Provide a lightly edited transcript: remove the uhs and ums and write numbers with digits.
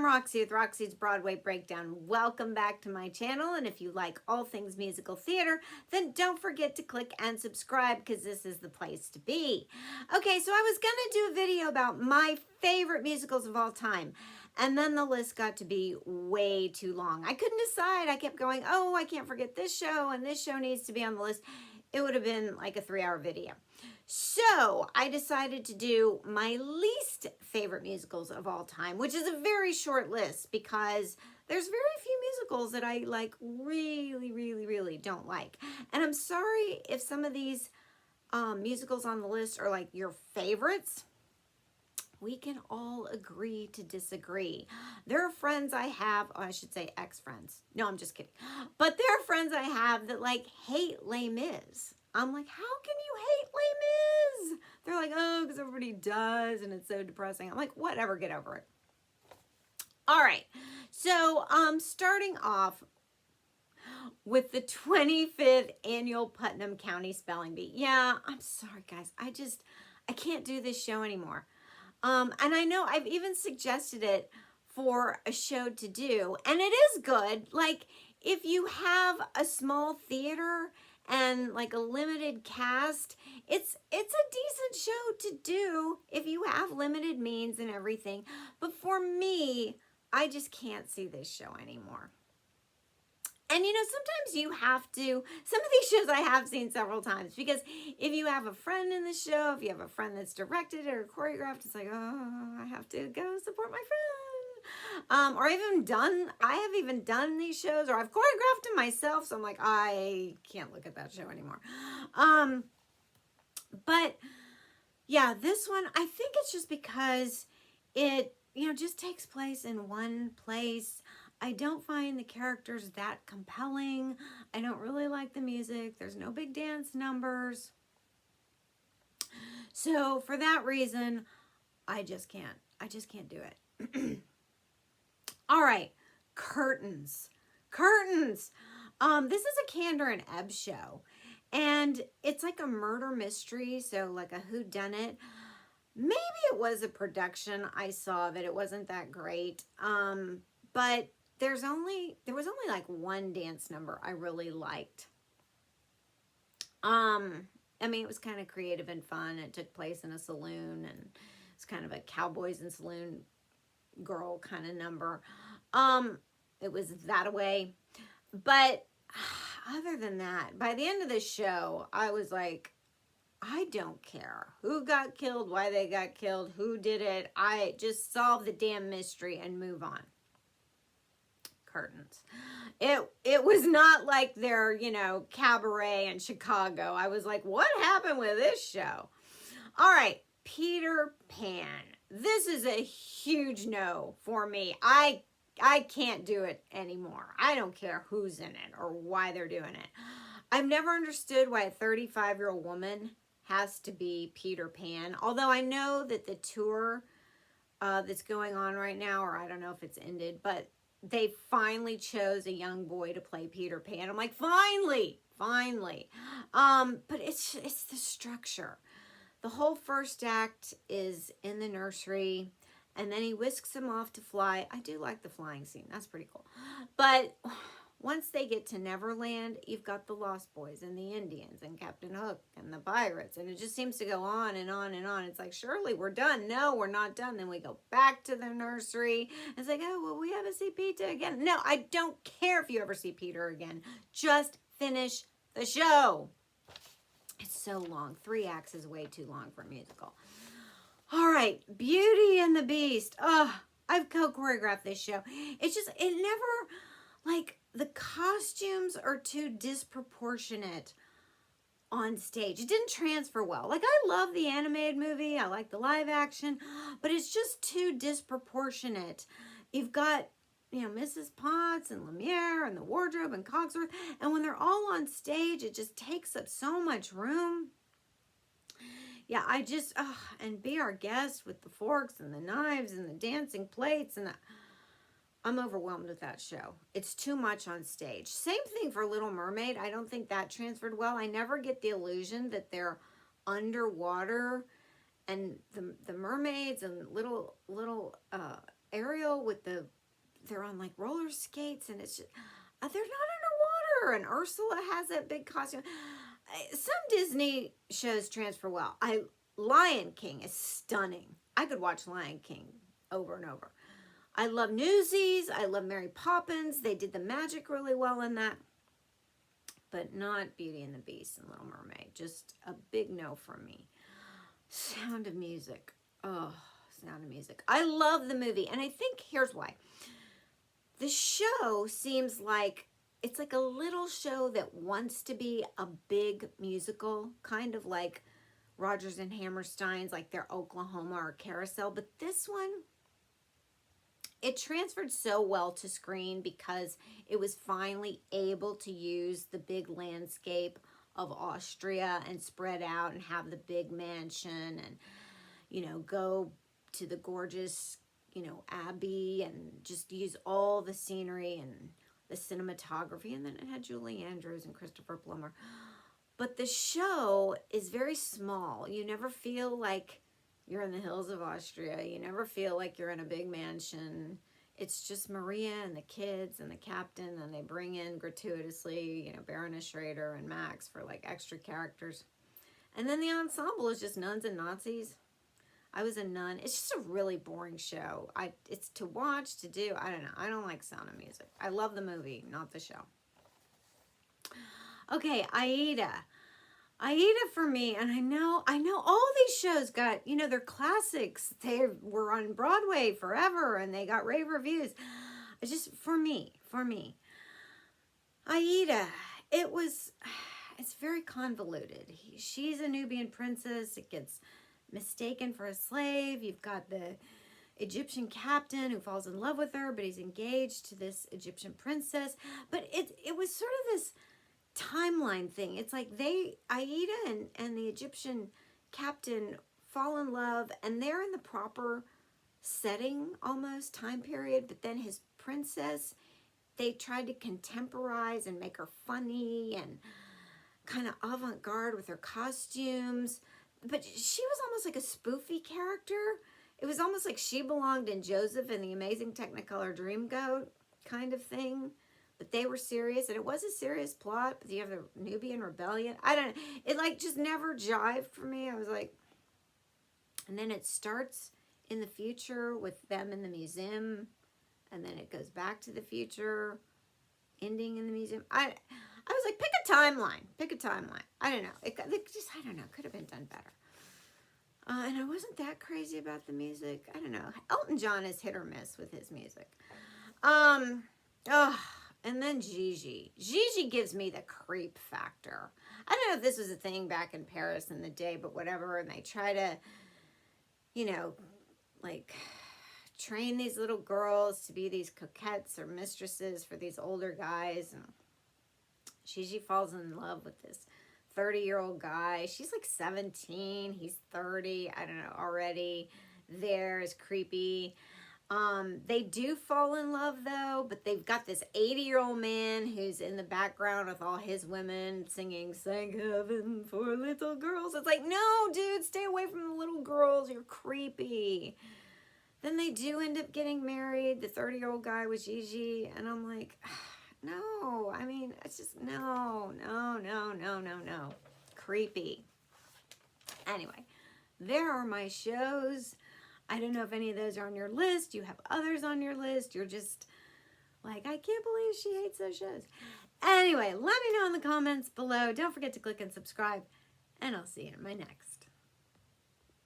I'm Roxy with Roxie's Broadway Breakdown. Welcome back to my channel, and if you like all things musical theater, then don't forget to click and subscribe because this is the place to be. Okay, so I was going to do a video about my favorite musicals of all time, and then the list got to be way too long. I couldn't decide. I kept going, oh, I can't forget this show, and this show needs to be on the list. It would have been like a 3-hour video. So I decided to do my least favorite musicals of all time, which is a very short list because there's very few musicals that I like really don't like. And I'm sorry if some of these musicals on the list are like your favorites. We can all agree to disagree. There are friends I have, oh, I should say ex-friends. No, I'm just kidding. But there are friends I have that like hate Les Mis. I'm like, how can you hate Les Mis? They're like, oh, because everybody does and it's so depressing. I'm like, whatever, get over it. All right, so starting off with the 25th annual Putnam County Spelling Bee. Yeah, I'm sorry, guys. I can't do this show anymore. And I know I've even suggested it for a show to do, and it is good. Like, if you have a small theater and like a limited cast, it's a decent show to do if you have limited means and everything. But for me, I just can't see this show anymore. And you know, sometimes you have to, some of these shows I have seen several times, because if you have a friend in the show, if you have a friend that's directed or choreographed, it's like, oh, I have to go support my friend. Or I have even done these shows, or I've choreographed them myself, so I'm like, I can't look at that show anymore. But yeah, this one, I think it's just because it, you know, just takes place in one place. I don't find the characters that compelling. I don't really like the music. There's no big dance numbers. So for that reason, I just can't do it. All right, curtains. Curtains. This is a Kander and Ebb show, and it's like a murder mystery, so like a whodunit. Maybe it was a production I saw of it. It wasn't that great. But there was only like one dance number I really liked. I mean, it was kind of creative and fun. It took place in a saloon, and it's kind of a cowboys and saloon girl kind of number. It was that way. But other than that, by the end of the show, I was like, I don't care who got killed, why they got killed, who did it. I just solve the damn mystery and move on. Curtains. It was not like their, you know, cabaret in Chicago. I was like, what happened with this show? All right, Peter Pan. This is a huge no for me. I can't do it anymore. I don't care who's in it or why they're doing it. I've never understood why a 35-year-old woman has to be Peter Pan. Although I know that the tour that's going on right now, or I don't know if it's ended, but they finally chose a young boy to play Peter Pan. I'm like, finally. But it's the structure. The whole first act is in the nursery, and then he whisks him off to fly. I do like the flying scene. That's pretty cool. But once they get to Neverland, you've got the Lost Boys and the Indians and Captain Hook and the pirates. And it just seems to go on and on and on. It's like, surely we're done. No, we're not done. Then we go back to the nursery. It's like, oh, well, we ever see Peter again? No, I don't care if you ever see Peter again. Just finish the show. It's so long. 3 acts is way too long for a musical. All right, Beauty and the Beast. Oh, I've co-choreographed this show. It's just, it never, like, the costumes are too disproportionate on stage. It didn't transfer well. Like, I love the animated movie. I like the live action, but it's just too disproportionate. You've got, you know, Mrs. Potts and Lumiere and the wardrobe and Cogsworth, and when they're all on stage, it just takes up so much room. Yeah, I just, and Be Our Guest with the forks and the knives and the dancing plates, and I'm overwhelmed with that show. It's too much on stage. Same thing for Little Mermaid. I don't think that transferred well. I never get the illusion that they're underwater, and the mermaids and little Ariel show with they're on like roller skates, and it's just, they're not underwater, and Ursula has that big costume. Some Disney shows transfer well. Lion King is stunning. I could watch Lion King over and over. I love Newsies. I love Mary Poppins. They did the magic really well in that. But not Beauty and the Beast and Little Mermaid. Just a big no from me. Sound of Music. Oh, Sound of Music. I love the movie. And I think here's why. The show seems like it's like a little show that wants to be a big musical. Kind of like Rodgers and Hammerstein's, like their Oklahoma or Carousel. But this one, it transferred so well to screen because it was finally able to use the big landscape of Austria and spread out and have the big mansion and, you know, go to the gorgeous, you know, Abbey and just use all the scenery and the cinematography. And then it had Julie Andrews and Christopher Plummer. But the show is very small. You never feel like you're in the hills of Austria. You never feel like you're in a big mansion. It's just Maria and the kids and the captain, and they bring in gratuitously, you know, Baroness Schrader and Max for like extra characters. And then the ensemble is just nuns and Nazis. I was a nun. It's just a really boring show. It's to watch, to do. I don't know. I don't like Sound of Music. I love the movie, not the show. Okay, Aida. Aida for me, and I know all these shows got, you know, they're classics. They were on Broadway forever, and they got rave reviews. It's just, for me. Aida, it's very convoluted. She's a Nubian princess. It gets mistaken for a slave. You've got the Egyptian captain who falls in love with her, but he's engaged to this Egyptian princess. But it was sort of this timeline thing. It's like Aida and the Egyptian captain fall in love, and they're in the proper setting, almost time period, but then his princess, they tried to contemporize and make her funny and kind of avant-garde with her costumes, but she was almost like a spoofy character. It was almost like she belonged in Joseph and the Amazing Technicolor Dreamcoat kind of thing. But they were serious, and it was a serious plot. But you have the Nubian rebellion. I don't know. It like just never jived for me. I was like, and then it starts in the future with them in the museum, and then it goes back to the future, ending in the museum. I was like, pick a timeline. Pick a timeline. I don't know. It just, I don't know. Could have been done better. And I wasn't that crazy about the music. I don't know. Elton John is hit or miss with his music. And then Gigi. Gigi gives me the creep factor. I don't know if this was a thing back in Paris in the day, but whatever. And they try to, you know, like train these little girls to be these coquettes or mistresses for these older guys. And Gigi falls in love with this 30-year-old guy. She's like 17. He's 30. I don't know, already. There is creepy. They do fall in love though, but they've got this 80-year-old man who's in the background with all his women singing "Thank Heaven for Little Girls." It's like, no, dude, stay away from the little girls. You're creepy. Then they do end up getting married. The 30-year-old guy with Gigi, and I'm like, no. I mean, it's just no. Creepy. Anyway, there are my shows. I don't know if any of those are on your list. You have others on your list. You're just like, I can't believe she hates those shows. Anyway, let me know in the comments below. Don't forget to click and subscribe, and I'll see you in my next.